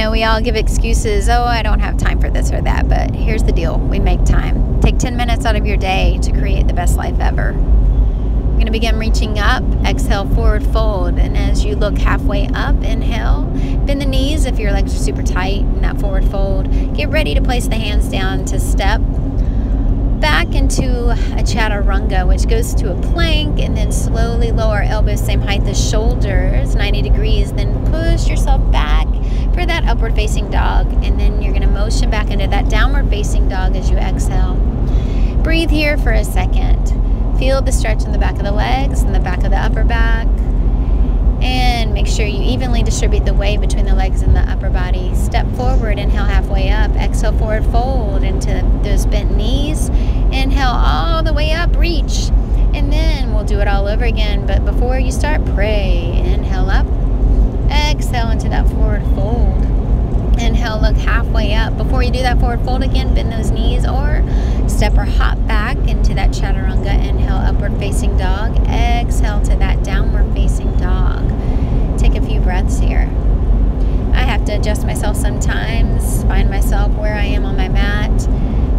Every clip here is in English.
know we all give excuses, oh, I don't have time for this or that, but here's the deal. We make time. Take 10 minutes out of your day to create the best life ever. We're going to begin reaching up. Exhale, forward fold. And as you look halfway up, inhale. Bend the knees if your legs are super tight in that forward fold. Get ready to place the hands down to step back into a chaturanga, which goes to a plank, and then slowly lower elbows same height as shoulders, 90 degrees. Then push yourself back for that upward facing dog, and then you're going to motion back into that downward facing dog as you exhale. Breathe here for a second. Feel the stretch in the back of the legs and the back of the upper back, and make sure you evenly distribute the weight between the legs and the upper body. Step forward, inhale halfway up, exhale forward fold into those bent knees. Inhale all the way up, reach, and then we'll do it all over again. But before you start, pray. Inhale up, exhale into that forward fold. Inhale, look halfway up. Before you do that forward fold again, bend those knees or step or hop back into that chaturanga. Inhale, upward facing dog. Exhale to that downward facing dog. Take a few breaths here. I have to adjust myself sometimes, find myself where I am on my mat.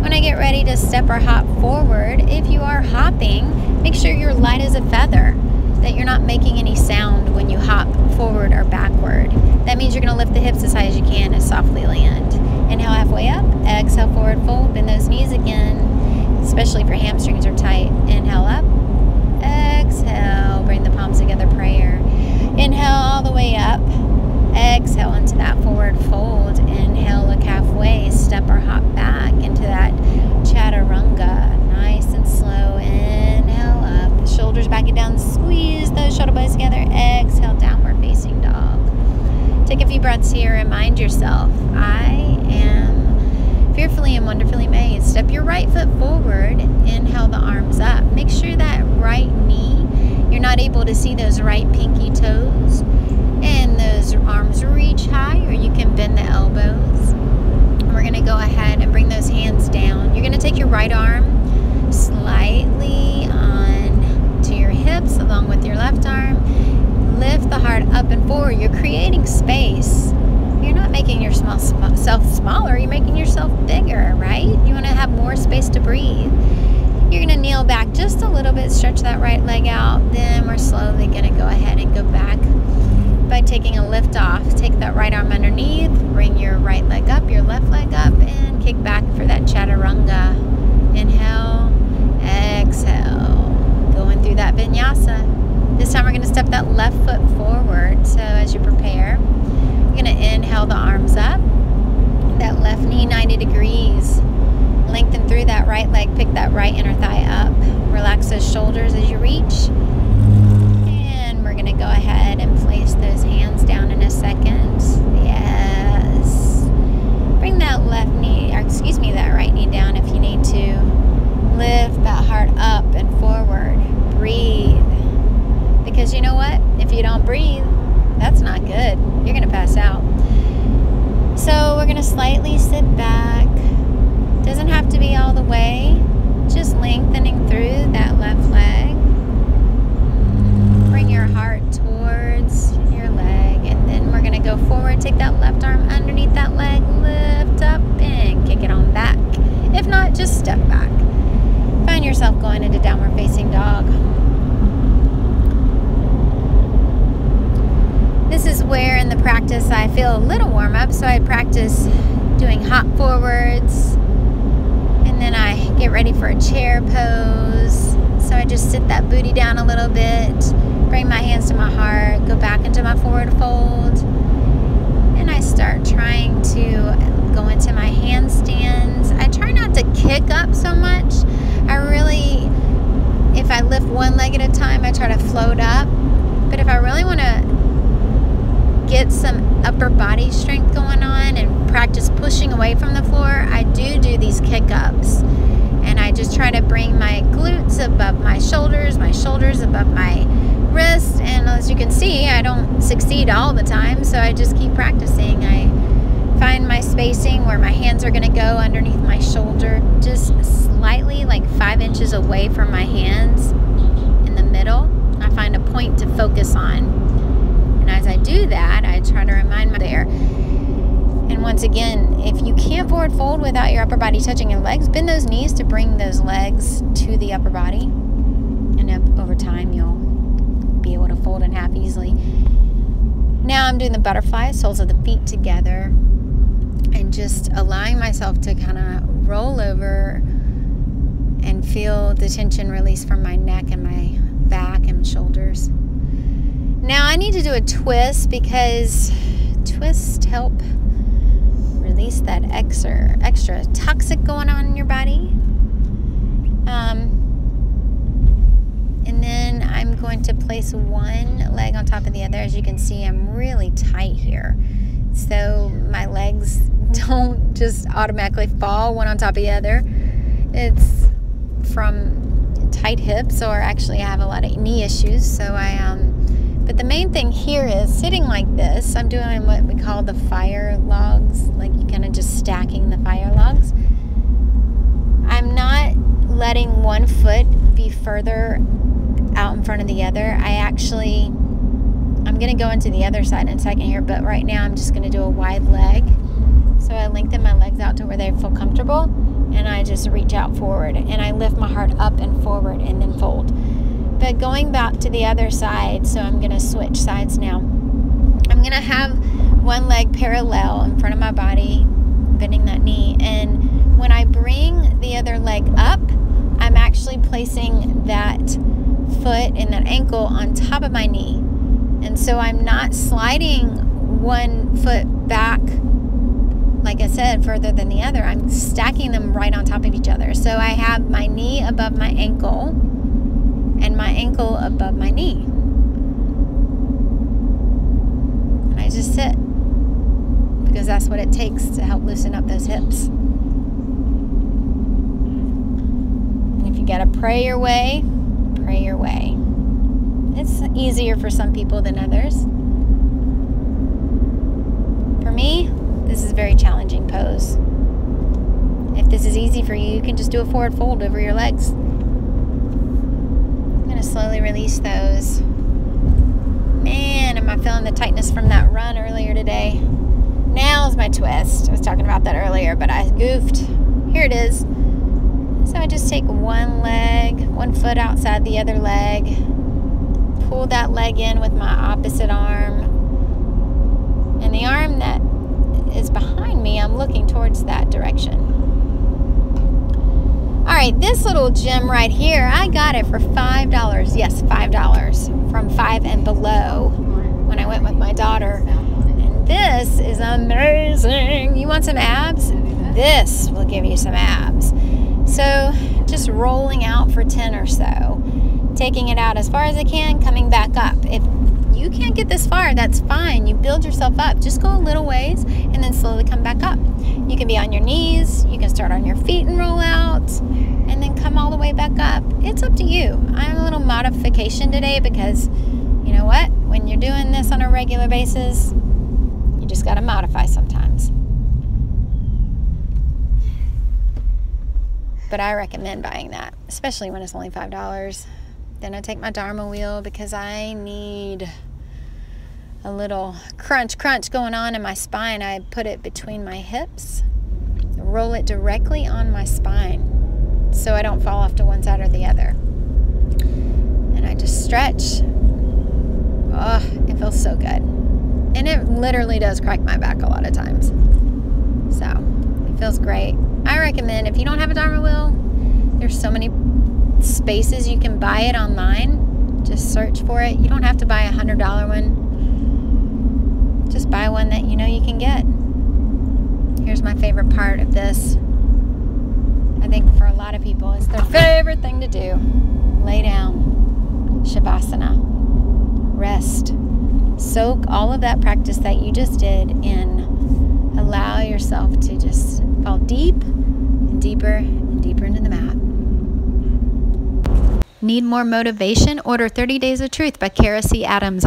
When I get ready to step or hop forward, if you are hopping, make sure you're light as a feather, that you're not making any sound when you hop forward or backward. That means you're going to lift the hips as high as you can and softly land. Inhale halfway up, exhale forward fold, bend those knees again, especially if your hamstrings are tight. Inhale up, exhale, bring the palms together, prayer. Inhale all the way up, exhale into that forward fold. Inhale, look halfway, step or hop back into that chaturanga, nice and slow. Inhale up, shoulders back and down, squeeze those shoulder blades together. Exhale, downward facing dog. Take a few breaths here. Remind yourself, I am fearfully and wonderfully made. Step your right foot forward. Inhale the arms up. Make sure that right knee, you're not able to see those right pinky toes, and those arms reach high, or you can bend the elbows. We're going to go ahead and bring those hands down. You're going to take your right arm slightly on to your hips along with your left arm. Lift the heart up and forward. You're creating space. You're not making yourself smaller. You're making yourself bigger, right? You want to have more space to breathe. You're going to kneel back just a little bit. Stretch that right leg out. Then we're slowly going to go ahead and go back by taking a lift off. Take that right arm underneath. Bring your right leg up, your left leg up, and kick back for that chaturanga. Inhale, exhale. Going through that vinyasa. This time we're going to step that left foot forward. So as you prepare, you're going to inhale the arms up. That left knee 90 degrees. Lengthen through that right leg. Pick that right inner thigh up. Relax those shoulders as you reach. And we're going to go ahead and place those hands down in a second. Yes. Bring that left knee, or excuse me, that right knee down if you need to. Lift that heart up and forward. Breathe. Because you know what? If you don't breathe, that's not good. You're going to pass out. So we're going to slightly sit back. Doesn't have to be all the way. Just lengthening through that left leg. Bring your heart towards your leg. And then we're going to go forward. Take that left arm underneath that leg. Lift up and kick it on back. If not, just step back. Find yourself going into downward facing dog. This is where in the practice I feel a little warm up, so I practice doing hop forwards, and then I get ready for a chair pose. So I just sit that booty down a little bit, bring my hands to my heart, go back into my forward fold, and I start trying to go into my handstands. I try not to kick up so much. If I lift one leg at a time, I try to float up. But if I really want to get some upper body strength going on and practice pushing away from the floor, I do these kick-ups. And I just try to bring my glutes above my shoulders above my wrists. And as you can see, I don't succeed all the time, so I just keep practicing. I find my spacing where my hands are going to go underneath my shoulder, just slightly, like 5 inches away from my hands in the middle. I find a point to focus on. And as I do that, I try to remind myself there. forward fold without your upper body touching your legs. Bend those knees to bring those legs to the upper body. And over time, you'll be able to fold in half easily. Now I'm doing the butterfly, soles of the feet together, and just allowing myself to kind of roll over and feel the tension release from my neck and my back and shoulders. Now I need to do a twist because twists help release that extra toxic going on in your body. And then I'm going to place one leg on top of the other. As you can see, I'm really tight here. So my legs don't just automatically fall one on top of the other. It's from tight hips, or actually I have a lot of knee issues. So but the main thing here is sitting like this. I'm doing what we call the fire logs, like you kind of just stacking the fire logs. I'm not letting one foot be further out in front of the other. I'm going to go into the other side in a second here, but right now I'm just going to do a wide leg. So I lengthen my legs out to where they feel comfortable, and I just reach out forward, and I lift my heart up and forward and then fold. But going back to the other side, so I'm going to switch sides now. I'm going to have one leg parallel in front of my body, bending that knee, and when I bring the other leg up, I'm actually placing that foot and that ankle on top of my knee. And so I'm not sliding one foot back, like I said, further than the other. I'm stacking them right on top of each other. So I have my knee above my ankle and my ankle above my knee. And I just sit, because that's what it takes to help loosen up those hips. And if you gotta pray your way, pray your way. It's easier for some people than others. For me, this is a very challenging pose. If this is easy for you, you can just do a forward fold over your legs. I'm going to slowly release those. Man, am I feeling the tightness from that run earlier today. Now's my twist. I was talking about that earlier, but I goofed. Here it is. So I just take one leg, one foot outside the other leg, pull that leg in with my opposite arm, and the arm that is behind me, I'm looking towards that direction. All right, this little gem right here, I got it for $5. Yes, $5 from 5 and Below when I went with my daughter. And this is amazing. You want some abs? This will give you some abs. So just rolling out for 10 or so, taking it out as far as I can, coming back up. If you can't get this far, that's fine. You build yourself up. Just go a little ways and then slowly come back up. You can be on your knees. You can start on your feet and roll out and then come all the way back up. It's up to you. I'm a little modification today because you know what? When you're doing this on a regular basis, you just got to modify sometimes. But I recommend buying that, especially when it's only $5. Then I take my Dharma wheel because I need a little crunch going on in my spine. I put it between my hips, roll it directly on my spine so I don't fall off to one side or the other. And I just stretch. Oh, it feels so good. And it literally does crack my back a lot of times. So it feels great. I recommend, if you don't have a Dharma wheel, there's so many spaces you can buy it online. Just search for it. You don't have to buy a $100 one. Just buy one that you know you can get. Here's my favorite part of this. I think for a lot of people, it's their favorite thing to do. Lay down. Shavasana. Rest. Soak all of that practice that you just did in. Allow yourself to just fall deep and deeper into the mat. Need more motivation? Order 30 Days of Truth by Kara C. Adams.